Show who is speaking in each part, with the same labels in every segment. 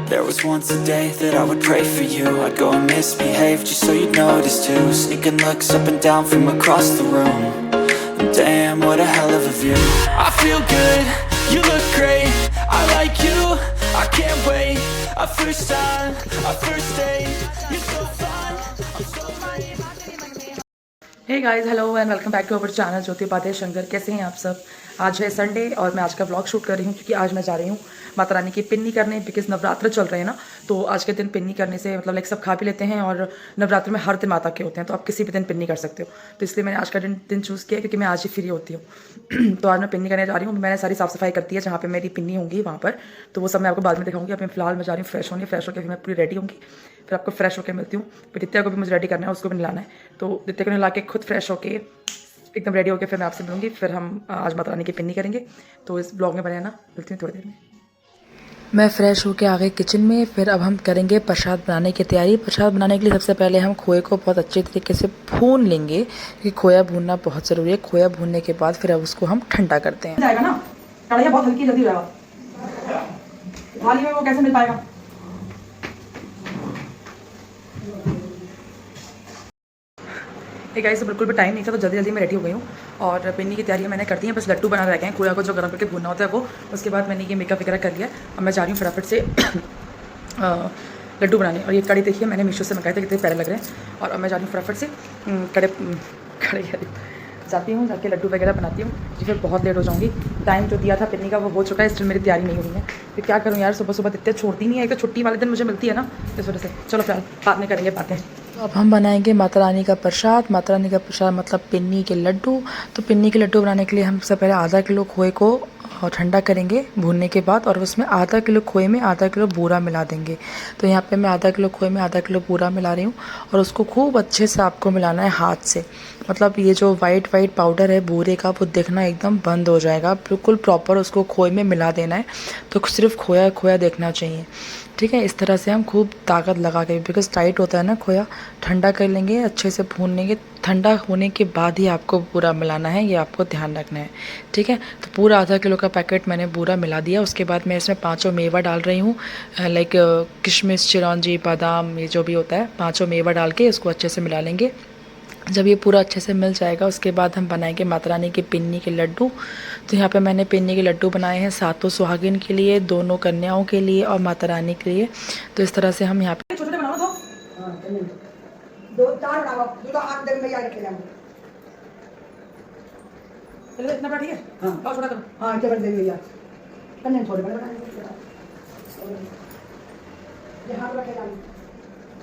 Speaker 1: There was once a day that I would pray for you. I'd go and misbehave just so you'd notice too. Sneaking looks up and down from across the room. And damn, what a hell of a view. I feel good, you look great, I like you, I can't wait. A first time, a first date, you're so fun, I'm so funny.
Speaker 2: Hey guys, hello and welcome back to our channel Jyoti बातें शंकर। कैसे हैं आप सब। आज है Sunday और मैं आज का व्लॉग शूट कर रही हूँ क्योंकि आज मैं जा रही हूँ माता रानी की पिन्नी करने, बिकॉज नवरात्र चल रहे हैं ना। तो आज के दिन पिन्नी करने से मतलब लाइक सब खा भी लेते हैं और नवरात्र में हर दिन माता के होते हैं, तो आप किसी भी दिन पिन्नी कर सकते हो। तो इसलिए मैंने आज का दिन चूज़ किया क्योंकि मैं आज ही फ्री होती हूँ। तो आज मैं पिन्नी करने जा रही हूँ। मैंने सारी साफ़ सफाई कर दी है जहाँ पर मेरी पिन्नी होंगी वहाँ पर, तो वो सब मैं आपको बाद में दिखाऊंगी। अभी फिलहाल मैं जा रही हूँ फ्रेश होने, फ्रेश होकर फिर मैं पूरी रेडी होंगी, फिर आपको फ्रेश होकर मिलती हूँ। फिर दित्या को भी मुझे रेडी करना है, उसको भी नहलाना है। तो दित्या को नहला के खुद फ्रेश होकर एकदम रेडी होकर फिर मैं आपसे मिलूंगी। फिर हम आज माता रानी की पिन्नी करेंगे। तो इस ब्लॉग में बने रहना, मिलती हूँ थोड़ी देर में। मैं फ़्रेश होकर आ गई किचन में। फिर अब हम करेंगे प्रसाद बनाने की तैयारी। प्रसाद बनाने के लिए सबसे पहले हम खोए को बहुत अच्छे तरीके से भून लेंगे क्योंकि खोया भूनना बहुत ज़रूरी है। खोया भूनने के बाद फिर अब उसको हम ठंडा करते हैं। जाएगा ना, कढ़ाई बहुत हल्की जल्दी रहेगा, थाली में वो कैसे मिल पाएगा। एक गाइस, बिल्कुल भी टाइम नहीं था तो जल्दी जल्दी मैं रेडी हो गई हूँ और पिन्नी की तैयारी मैंने कर दी है। बस लड्डू बना रह गए हैं, खोया को जो गर्म करके भूनना होता है वो। उसके बाद मैंने ये मेकअप वगैरह कर लिया। अब मैं जा रही हूँ फटाफट से लड्डू बनाने। और ये कड़ी देखिए मैंने मीशो से मंगाए थे, कितने प्यारे लग रहे हैं। और अब मैं जा रही हूँ फटाफट से कड़े जाती हूँ, जाके लड्डू वगैरह बनाती हूँ जी। फिर बहुत लेट हो जाऊँगी। टाइम जो दिया था पिन्नी का वो हो चुका है, स्टिल मेरी तैयारी नहीं हुई है। फिर क्या करूँ यार, सुबह सुबह इतने छोड़ती नहीं है। एक तो छुट्टी वाले दिन मुझे मिलती है ना, इस वजह से। चलो फिर बाद में करेंगे बातें। तो अब हम बनाएंगे माता रानी का प्रसाद। माता रानी का प्रसाद मतलब पिन्नी के लड्डू। तो पिन्नी के लड्डू बनाने के लिए हम सबसे पहले आधा किलो खोए को ठंडा करेंगे भूनने के बाद, और उसमें आधा किलो खोए में आधा किलो बूरा मिला देंगे। तो यहाँ पे मैं आधा किलो खोए में आधा किलो बूरा मिला रही हूँ और उसको खूब अच्छे से आपको मिलाना है हाथ से। मतलब ये जो वाइट पाउडर है बूरे का वो दिखना एकदम बंद हो जाएगा। बिल्कुल प्रॉपर उसको खोए में मिला देना है। तो सिर्फ खोया खोया देखना चाहिए, ठीक है। इस तरह से हम खूब ताकत लगा के, बिकॉज टाइट होता है ना खोया, ठंडा कर लेंगे, अच्छे से भून लेंगे। ठंडा होने के बाद ही आपको पूरा मिलाना है, ये आपको ध्यान रखना है, ठीक है। तो पूरा आधा किलो का पैकेट मैंने पूरा मिला दिया। उसके बाद मैं इसमें 5 मेवा डाल रही हूँ, लाइक किशमिश, चिरौंजी, बादाम, ये जो भी होता है 5 मेवा डाल के इसको अच्छे से मिला लेंगे। जब ये पूरा अच्छे से मिल जाएगा उसके बाद हम बनाएंगे माता रानी के पिन्नी के लड्डू। तो यहाँ पे मैंने पिन्नी के लड्डू बनाए हैं 7 सुहागिन के लिए, दोनों कन्याओं के लिए और माता रानी के लिए। तो इस तरह से हम यहाँ पे छोटे बनाओ, दो चार बनाओ, तो हाथ दे में यार खेला चलो इतना बड़ा, ठीक है। हां छोटा करो, हां इतना बड़ा दे में यार कन्या छोटे बड़ा बनाने ये हाथ रखे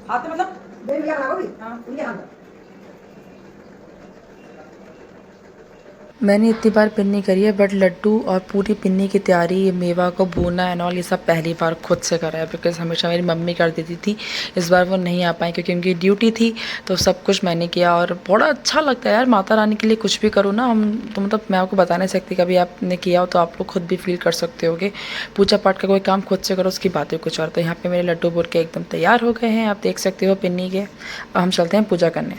Speaker 2: हाथ में मतलब दे में यार लगाओगी। हां ये हाथ मैंने इतनी बार पिन्नी करी है, बट लड्डू और पूरी पिन्नी की तैयारी, मेवा को भूनना एंड ऑल, ये सब पहली बार खुद से करा है। बिकॉज हमेशा मेरी मम्मी कर देती थी, इस बार वो नहीं आ पाई क्योंकि उनकी ड्यूटी थी। तो सब कुछ मैंने किया और बड़ा अच्छा लगता है यार माता रानी के लिए कुछ भी करो ना हम। तो मतलब मैं आपको बता नहीं सकती, कभी आपने किया हो तो आप लोग खुद भी फील कर सकते हो कि पूजा पाठ का कोई काम खुद से करो, उसकी बातें कुछ और। तो यहाँ पर मेरे लड्डू बोल के एकदम तैयार हो गए हैं, आप देख सकते हो पिन्नी के। अब हम चलते हैं पूजा करने।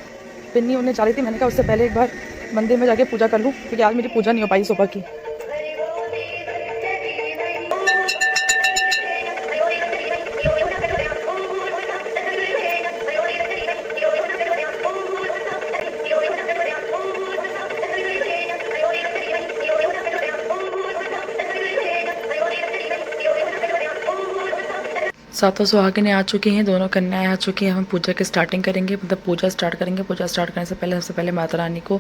Speaker 2: पिन्नी उन्हें जा रही थी, मैंने कहा उससे पहले एक बार मंदिर में जाके पूजा कर लूँ क्योंकि आज मेरी पूजा नहीं हो पाई सुबह की। सातों सुहागिनें आ चुकी हैं, दोनों कन्याएं आ चुकी हैं। हम पूजा की स्टार्टिंग करेंगे, मतलब पूजा स्टार्ट करेंगे। पूजा स्टार्ट करने से पहले सबसे पहले माता रानी को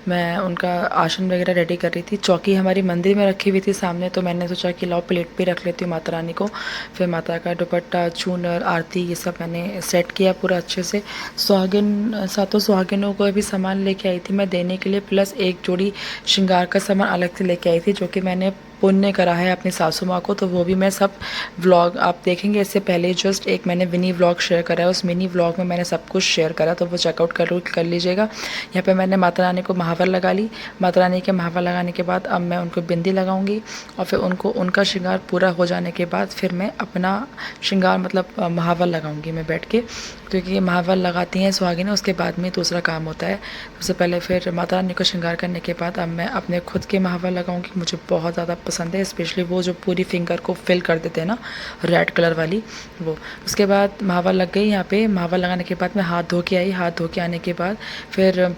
Speaker 2: मैं उनका आसन वगैरह रेडी कर रही थी। चौकी हमारी मंदिर में रखी हुई थी सामने, तो मैंने सोचा कि लाओ प्लेट पे रख लेती हूँ माता रानी को। फिर माता का दुपट्टा, चूनर, आरती, ये सब मैंने सेट किया पूरा अच्छे से। सातों सुहागिनों को भी सामान लेके आई थी मैं देने के लिए, प्लस एक जोड़ी श्रृंगार का सामान अलग से लेके आई थी जो कि मैंने पुण्य करा है अपनी सासू माँ को। तो वो भी मैं सब व्लॉग आप देखेंगे। इससे पहले जस्ट एक मैंने मिनी व्लॉग शेयर करा है, उस मिनी व्लॉग में मैंने सब कुछ शेयर करा, तो वो चेकआउट कर लीजिएगा। यहाँ पे मैंने माता रानी को महावर लगा ली। माता रानी के महावर लगाने के बाद अब मैं उनको बिंदी लगाऊंगी और फिर उनका श्रृंगार पूरा हो जाने के बाद फिर मैं अपना श्रृंगार मतलब महावर लगाऊंगी मैं बैठ के, क्योंकि महावर लगाती हैं सुहागिनें, उसके बाद में दूसरा काम होता है। सबसे पहले फिर माता रानी को श्रृंगार करने के बाद अब मैं अपने खुद के महावर लगाऊंगी। मुझे बहुत ज़्यादा पसंद है, स्पेशली वो जो पूरी फिंगर को फिल कर देते हैं ना रेड कलर वाली वो। उसके बाद महावर लग गई यहाँ पे। महावर लगाने के बाद मैं हाथ धो के आई। हाथ धो के आने के बाद फिर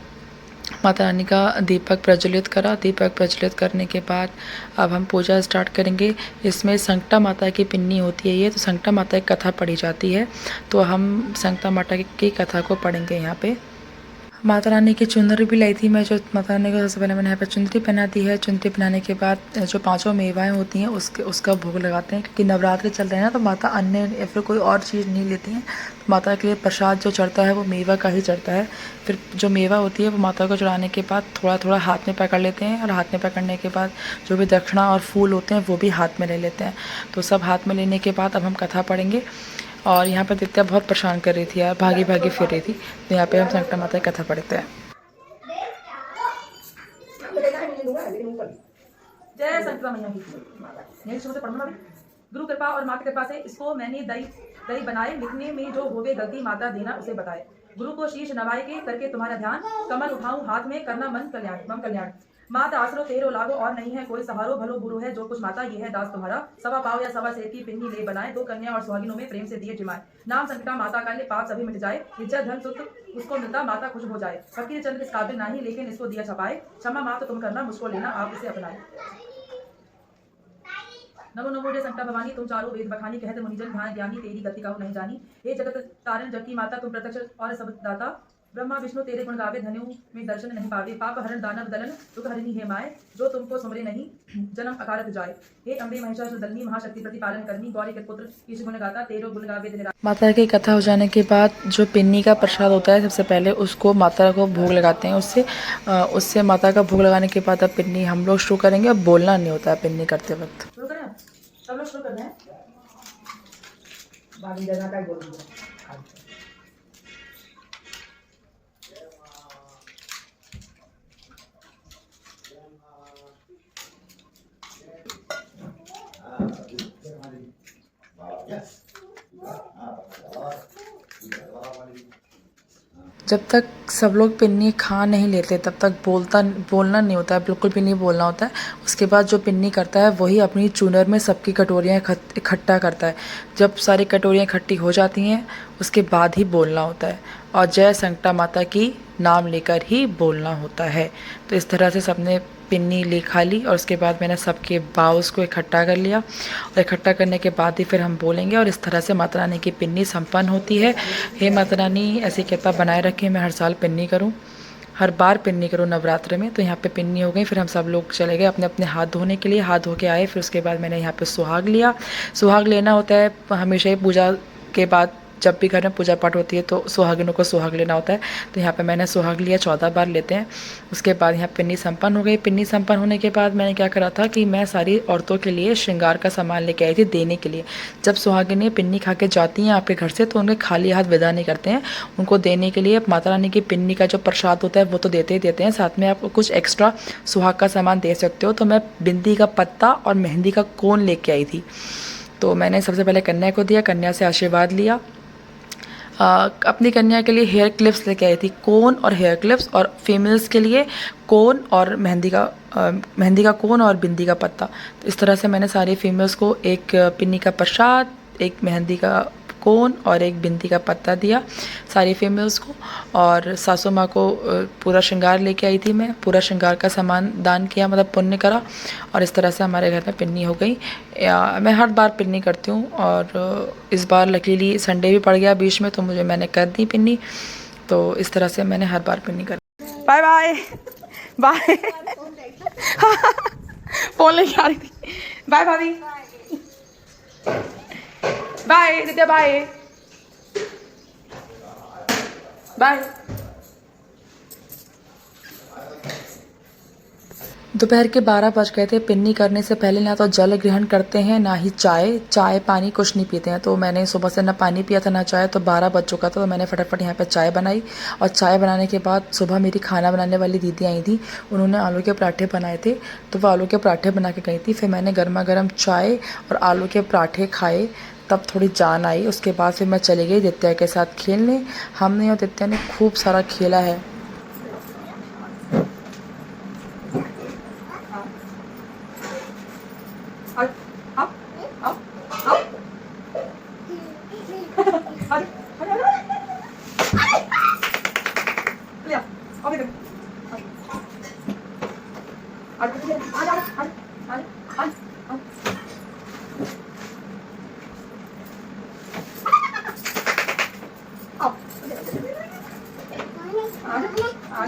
Speaker 2: माता रानी का दीपक प्रज्वलित करा। दीपक प्रज्वलित करने के बाद अब हम पूजा स्टार्ट करेंगे। इसमें संकटा माता की पिन्नी होती है ये, तो संकटा माता की कथा पढ़ी जाती है, तो हम संकटा माता की कथा को पढ़ेंगे यहाँ पे। माता रानी की चुनरी भी लाई थी मैं, जो माता रानी को सबसे पहले मैंने यहाँ पे चुनरी पहना दी है। चुनरी पहनाने के बाद जो 5 मेवाएं होती हैं उसका भोग लगाते हैं, क्योंकि नवरात्रि चल रहे हैं ना, तो माता अन्य या फिर कोई और चीज़ नहीं लेती हैं। तो माता के लिए प्रसाद जो चढ़ता है वो मेवा का ही चढ़ता है। फिर जो मेवा होती है वो माता को चढ़ाने के बाद थोड़ा थोड़ा हाथ में पकड़ लेते हैं, और हाथ में पकड़ने के बाद जो भी दक्षिणा और फूल होते हैं वो भी हाथ में ले लेते हैं। तो सब हाथ में लेने के बाद अब हम कथा पढ़ेंगे। और यहाँ पर दित्या बहुत परेशान कर रही थी यार, भागी भागी फिर रही थी। तो यहाँ पे हम संकटा माता की कथा पढ़ते हैं। जय संकटा मैया की मेरी शुरू से पढ़ना भी। गुरु कृपा और माता कृपा से इसको मैंने दही बनाए, लिखने में जो होवे गलती माता देना उसे बताए। गुरु को शीश नवाए के करके तुम्हारा ध्यान, कमल उठाऊं हाथ में करना मन कल्याण। माता आसरो तेरो लागो और नहीं है कोई सहारो, भलो बुरो है जो कुछ माता ये है दास तुम्हारा। सवा पाव या सवा सेर की पिन्नी ले बनाए, 2 कन्या और सुहागिनों में प्रेम से दिए जिमाए। नाम संकटा माता का ले पाप सभी मिट जाए, इज्जत धन सुख उसको मिलता माता खुश हो जाए। फकीर चंद्र इस काबिल नहीं लेकिन इसको दिया छपाए, क्षमा माँ तो तुम करना मुझको लेना आप इसे अपनाए। नमो नमो जय संकटा भवानी, तुम चारों वेद बखानी, कहते मुनिजन ध्यान ज्ञानी, तेरी गति कहूँ नहीं जानी। हे जगत तारण जग की माता, तुम प्रत्यक्ष और सब दाता। ब्रह्मा विष्णु तेरे गुण गावे, धन्यों में दर्शन नहीं पावे। पाप हरण दानव दलन दुख हरनी है माए, जो तुमको सुमरे नहीं जन्म अकारत जाए। हे अम्बे महिषासुर दलनी, महाशक्ति प्रतिपालन करनी, गौरी के पुत्र ईश गुण गाता, तेरो गुण गावे दिन रात। माता की कथा हो जाने के बाद जो पिन्नी का प्रसाद होता है, सबसे पहले उसको माता को भोग लगाते हैं। उससे माता का भोग लगाने के बाद अब पिन्नी हम लोग शुरू करेंगे। अब बोलना नहीं होता है पिन्नी करते वक्त। सब लोग शुरू कर रहे हैं। जब तक सब लोग पिन्नी खा नहीं लेते तब तक बोलना नहीं होता है, बिल्कुल भी नहीं बोलना होता है। उसके बाद जो पिन्नी करता है वही अपनी चूनर में सबकी कटोरियाँ इकट्ठा करता है। जब सारी कटोरियाँ इकट्ठी हो जाती हैं उसके बाद ही बोलना होता है, और जय संकटा माता की नाम लेकर ही बोलना होता है। तो इस तरह से सबने पिन्नी ले खा ली, और उसके बाद मैंने सबके बाउस को इकट्ठा कर लिया, और इकट्ठा करने के बाद ही फिर हम बोलेंगे। और इस तरह से माता रानी की पिन्नी संपन्न होती है। हे माता रानी ऐसी कृपा बनाए रखें, मैं हर साल पिन्नी करूं, हर बार पिन्नी करूं नवरात्र में। तो यहाँ पे पिन्नी हो गई। फिर हम सब लोग चले गए अपने अपने हाथ धोने के लिए। हाथ धो के आए, फिर उसके बाद मैंने यहाँ पे सुहाग लिया। सुहाग लेना होता है हमेशा ही पूजा के बाद, जब भी घर में पूजा पाठ होती है तो सुहागिनों को सुहाग लेना होता है। तो यहाँ पे मैंने सुहाग लिया, 14 बार लेते हैं। उसके बाद यहाँ पिन्नी संपन्न हो गई। पिन्नी संपन्न होने के बाद मैंने क्या करा था कि मैं सारी औरतों के लिए श्रृंगार का सामान लेके आई थी देने के लिए। जब सुहागिनें पिन्नी खा के जाती हैं आपके घर से तो उन्हें खाली हाथ विदा नहीं करते हैं, उनको देने के लिए माता रानी की पिन्नी का जो प्रसाद होता है वो तो देते ही देते हैं, साथ में आप कुछ एक्स्ट्रा सुहाग का सामान दे सकते हो। तो मैं बिंदी का पत्ता और मेहंदी का कोन लेके आई थी। तो मैंने सबसे पहले कन्या को दिया, कन्या से आशीर्वाद लिया। अपनी कन्या के लिए हेयर क्लिप्स लेके आई थी, कोन और हेयर क्लिप्स, और फीमेल्स के लिए कोन और मेहंदी का कोन और बिंदी का पत्ता। तो इस तरह से मैंने सारी फीमेल्स को एक पिन्नी का प्रसाद, एक मेहंदी का कोन और एक बिंदी का पत्ता दिया सारी फीमेल्स को। और सासू माँ को पूरा श्रृंगार लेके आई थी मैं, पूरा श्रृंगार का सामान दान किया, मतलब पुण्य करा। और इस तरह से हमारे घर में पिन्नी हो गई। मैं हर बार पिन्नी करती हूँ, और इस बार लकीली संडे भी पड़ गया बीच में, तो मैंने कर दी पिन्नी। तो इस तरह से मैंने हर बार पिन्नी कर। Bye bye bye. फोन लेके आ रही थी। बाय भाभी, बाय दित्या, बाय बाय। दोपहर के 12 बज गए थे। पिन्नी करने से पहले ना तो जल ग्रहण करते हैं ना ही चाय पानी कुछ नहीं पीते हैं। तो मैंने सुबह से ना पानी पिया था ना चाय, तो 12 बज चुका था। तो मैंने फटाफट यहाँ पे चाय बनाई, और चाय बनाने के बाद सुबह मेरी खाना बनाने वाली दीदी आई थी, उन्होंने आलू के पराठे बनाए थे, तो वो आलू के पराठे बना के गई थी। फिर मैंने गर्मा गर्म चाय और आलू के पराठे खाए, तब थोड़ी जान आई। उसके बाद फिर मैं चली गई दित्या के साथ खेलने। हमने और दित्या ने खूब सारा खेला है। आओ आओ आओ आओ ले आओ आओ इधर आ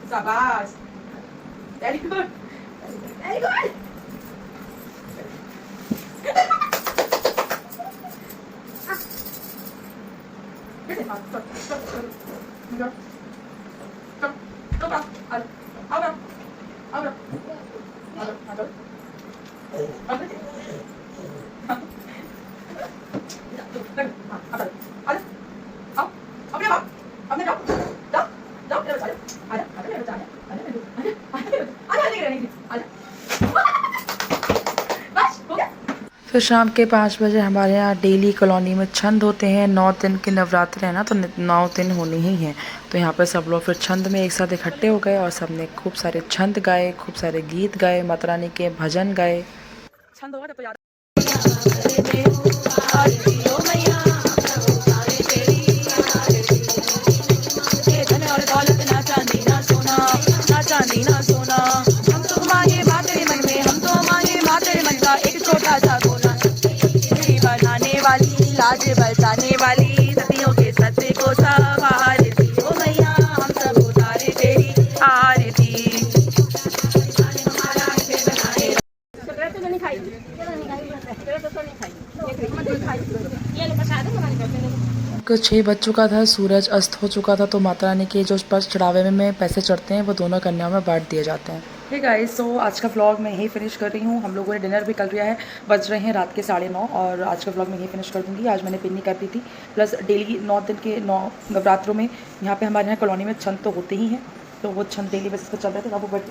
Speaker 2: Sabas. Very good. Very good. फिर शाम के 5 बजे हमारे यहाँ डेली कॉलोनी में छंद होते हैं। 9 दिन के नवरात्र है ना, तो 9 दिन होने ही हैं। तो यहाँ पर सब लोग फिर छंद में एक साथ इकट्ठे हो गए और सबने खूब सारे छंद गाए, खूब सारे गीत गाए, माता रानी के भजन गाए। छंद होगा तो याद लाज बचाने वाली सतियों के सत्य को सवारती हो मैया, हम सब उतारे तेरी आरती। कुछ 6 बज चुका था, सूरज अस्त हो चुका था, तो माता रानी के जो चढ़ावे में पैसे चढ़ते हैं वो दोनों कन्याओं में बांट दिए जाते हैं। हे गाइस, सो आज का व्लॉग मैं यही फिनिश कर रही हूँ। हम लोगों ने डिनर भी कर लिया है, बज रहे हैं रात के 9:30 और आज का व्लॉग मैं यही फिनिश कर दूँगी। आज मैंने पिन्नी कर दी थी, प्लस डेली 9 दिन के 9 नवरात्रों में यहाँ पे हमारे यहाँ कॉलोनी में छंद तो होते ही हैं, तो वो छंद डेली बेसिस पर चल रहे थे। वो बट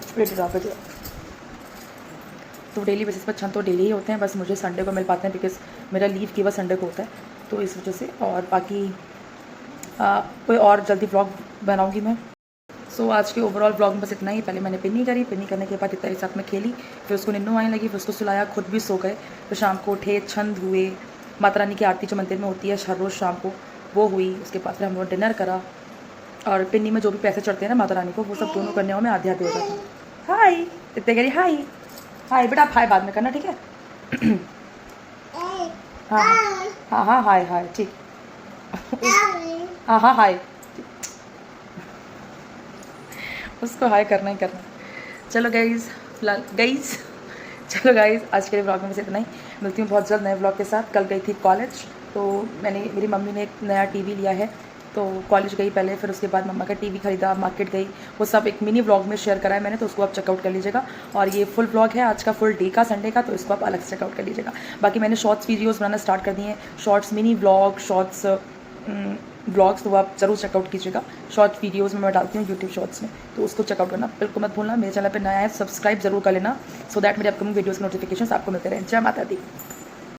Speaker 2: तो डेली बेसिस पर छंद तो डेली ही होते हैं, बस मुझे संडे को मिल पाते हैं बिकॉज मेरा लीव केवल संडे को होता है, तो इस वजह से। और बाकी कोई और जल्दी व्लॉग बनाऊँगी मैं। सो आज के ओवरऑल व्लॉग में बस इतना ही। पहले मैंने पिन्नी करी, पिन्नी करने के बाद इतना साथ में खेली, फिर उसको निन्नू आने लगी, फिर उसको सुलाया, खुद भी सो गए। फिर शाम को उठे, छंद हुए, माता रानी की आरती जो मंदिर में होती है हर रोज़ शाम को वो हुई। उसके बाद फिर हम लोग डिनर करा और पिन्नी में जो भी पैसे चढ़ते हैं ना माता रानी को, वो सब दोनों कन्याओं में आधे आधे हो जाते हैं। हाय इतने कह रही हाय हाय बेटा, आप हाय बाद में करना, ठीक है? हाँ हाँ हाँ हाय हाय ठीक। हाँ हाँ हाय, उसको हाय करना ही करना। चलो गाइज़ चलो गाइज़ आज के व्लॉग में बस इतना ही। मिलती हूँ बहुत जल्द नए व्लॉग के साथ। कल गई थी कॉलेज, तो मेरी मम्मी ने एक नया टीवी लिया है, तो कॉलेज गई पहले, फिर उसके बाद मम्मा का टीवी खरीदा, मार्केट गई, वो सब एक मिनी व्लॉग में शेयर करा है मैंने, तो उसको आप चेकआउट कर लीजिएगा। और ये फुल व्लॉग है आज का, फुल डे का, संडे का, तो इसको आप अलग से चेकआउट कर लीजिएगा। बाकी मैंने शॉर्ट्स वीडियोज़ बनाना स्टार्ट कर दिए हैं, shorts mini vlog, shorts blogs, तो आप ज़रूर चेकआउट कीजिएगा। शॉर्ट वीडियोज़ में मैं डालती हूँ यूट्यूब शॉर्ट्स में, तो उसको चेकआउट करना बिल्कुल मत भूलना। मेरे चैनल पर नया है, सब्सक्राइब जरूर कर लेना, सो दैट मेरे अपकमिंग वीडियोज़ के नोटिफिकेशन आपको मिलते रहें। जय माता दी।